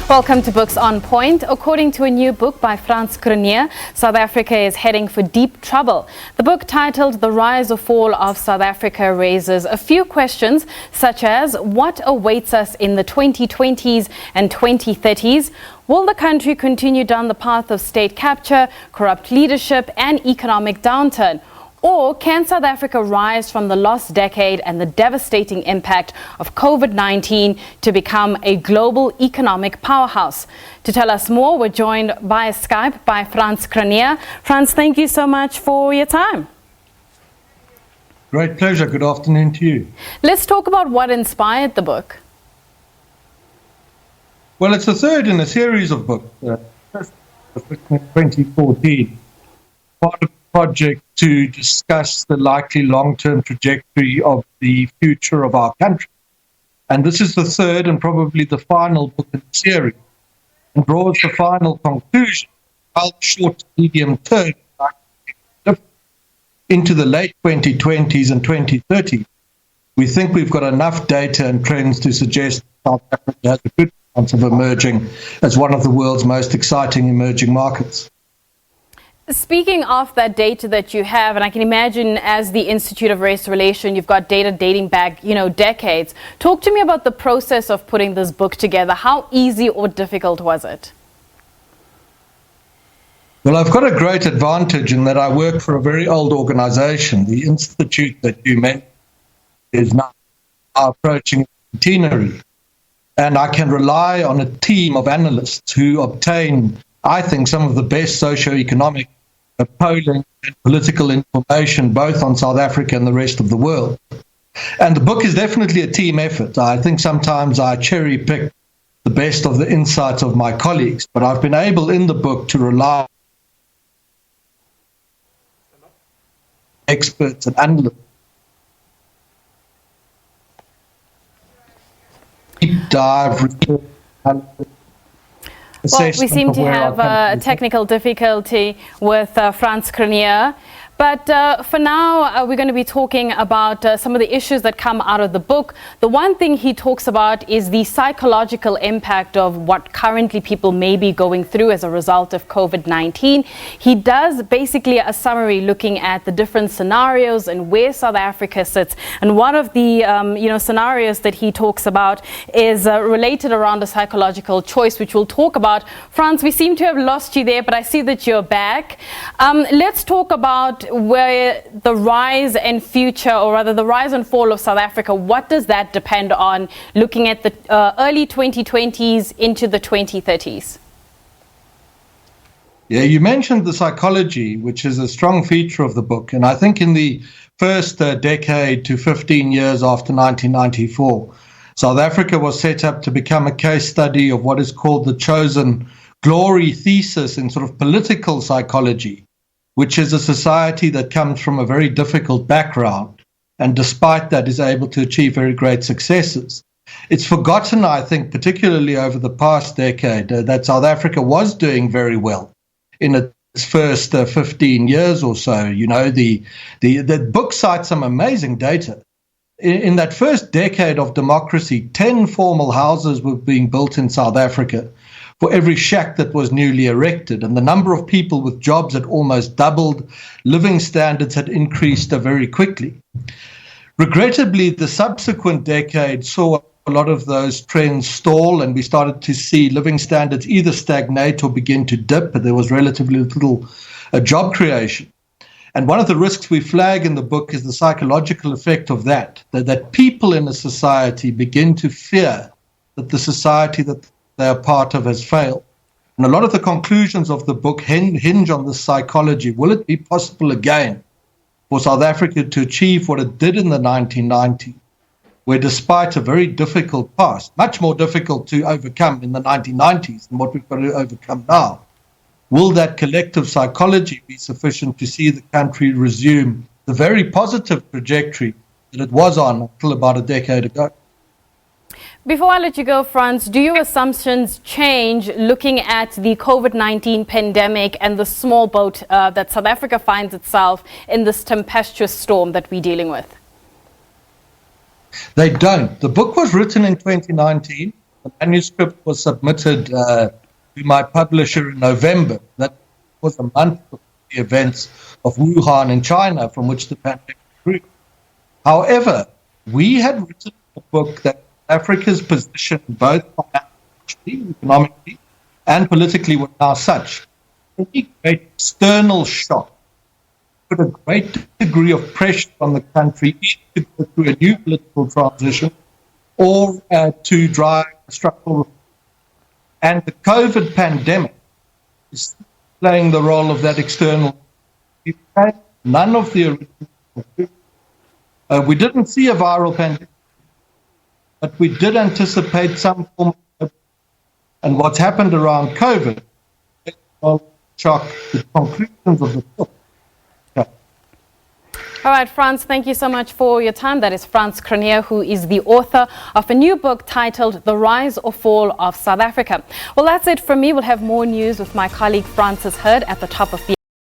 Welcome to Books on Point. According to a new book by Frans Cronje, South Africa is heading for deep trouble. The book, titled The Rise or Fall of South Africa, raises a few questions such as what awaits us in the 2020s and 2030s? Will the country continue down the path of state capture, corrupt leadership and economic downturn? Or can South Africa rise from the lost decade and the devastating impact of COVID-19 to become a global economic powerhouse? To tell us more, we're joined via Skype by Frans Cronje. Frans, thank you so much for your time. Great pleasure. Good afternoon to you. Let's talk about what inspired the book. Well, it's the third in a series of books. First, in 2014, part of the project to discuss the likely long-term trajectory of the future of our country. And this is the third and probably the final book in the series, and draws the final conclusion how the short to medium term into the late 2020s and 2030s. We think we've got enough data and trends to suggest South Africa has a good chance of emerging as one of the world's most exciting emerging markets. Speaking of that data that you have, and I can imagine as the Institute of Race Relations, you've got data dating back, decades. Talk to me about the process of putting this book together. How easy or difficult was it? Well, I've got a great advantage in that I work for a very old organization. The institute that you mentioned is now approaching centenary. And I can rely on a team of analysts who obtain, I think, some of the best socio-economic polling and political information, both on South Africa and the rest of the world. And the book is definitely a team effort. I think sometimes I cherry pick the best of the insights of my colleagues, but I've been able in the book to rely on experts and analysts. Deep dive research analysis. Well, we seem to have a technical difficulty with Frans Cronje. But for now, we're going to be talking about some of the issues that come out of the book. The one thing he talks about is the psychological impact of what currently people may be going through as a result of COVID-19. He does basically a summary looking at the different scenarios and where South Africa sits. And one of the scenarios that he talks about is related around a psychological choice, which we'll talk about. Frans, we seem to have lost you there, but I see that you're back. Let's talk about where the rise and future, or rather the rise and fall of South Africa, what does that depend on, looking at the early 2020s into the 2030s? Yeah, you mentioned the psychology, which is a strong feature of the book. And I think in the first decade to 15 years after 1994, South Africa was set up to become a case study of what is called the chosen glory thesis in sort of political psychology, which is a society that comes from a very difficult background and despite that is able to achieve very great successes. It's forgotten, I think, particularly over the past decade, that South Africa was doing very well in its first 15 years or so. The book cites some amazing data. In that first decade of democracy, 10 formal houses were being built in South Africa for every shack that was newly erected, and the number of people with jobs had almost doubled. Living standards had increased very quickly. Regrettably, the subsequent decade saw a lot of those trends stall, and we started to see living standards either stagnate or begin to dip, but there was relatively little job creation. And one of the risks we flag in the book is the psychological effect of that people in a society begin to fear that the society that they are part of has failed. And a lot of the conclusions of the book hinge on this psychology. Will it be possible again for South Africa to achieve what it did in the 1990s, where despite a very difficult past, much more difficult to overcome in the 1990s than what we've got to overcome now, will that collective psychology be sufficient to see the country resume the very positive trajectory that it was on until about a decade ago? Before I let you go, Frans, do your assumptions change looking at the COVID-19 pandemic and the small boat that South Africa finds itself in this tempestuous storm that we're dealing with? They don't. The book was written in 2019. The manuscript was submitted to my publisher in November. That was a month before the events of Wuhan in China, from which the pandemic grew. However, we had written a book that Africa's position, both financially, economically, and politically, was now such. Any great external shock put a great degree of pressure on the country either to go through a new political transition or to drive structural reform. And the COVID pandemic is playing the role of that external. None of the original. We didn't see a viral pandemic, but we did anticipate some form of, and what's happened around COVID will shock the conclusions of the book. All right, Frans, thank you so much for your time. That is Frans Cronje, who is the author of a new book titled The Rise or Fall of South Africa. Well, that's it from me. We'll have more news with my colleague Francis Hurd at the top of the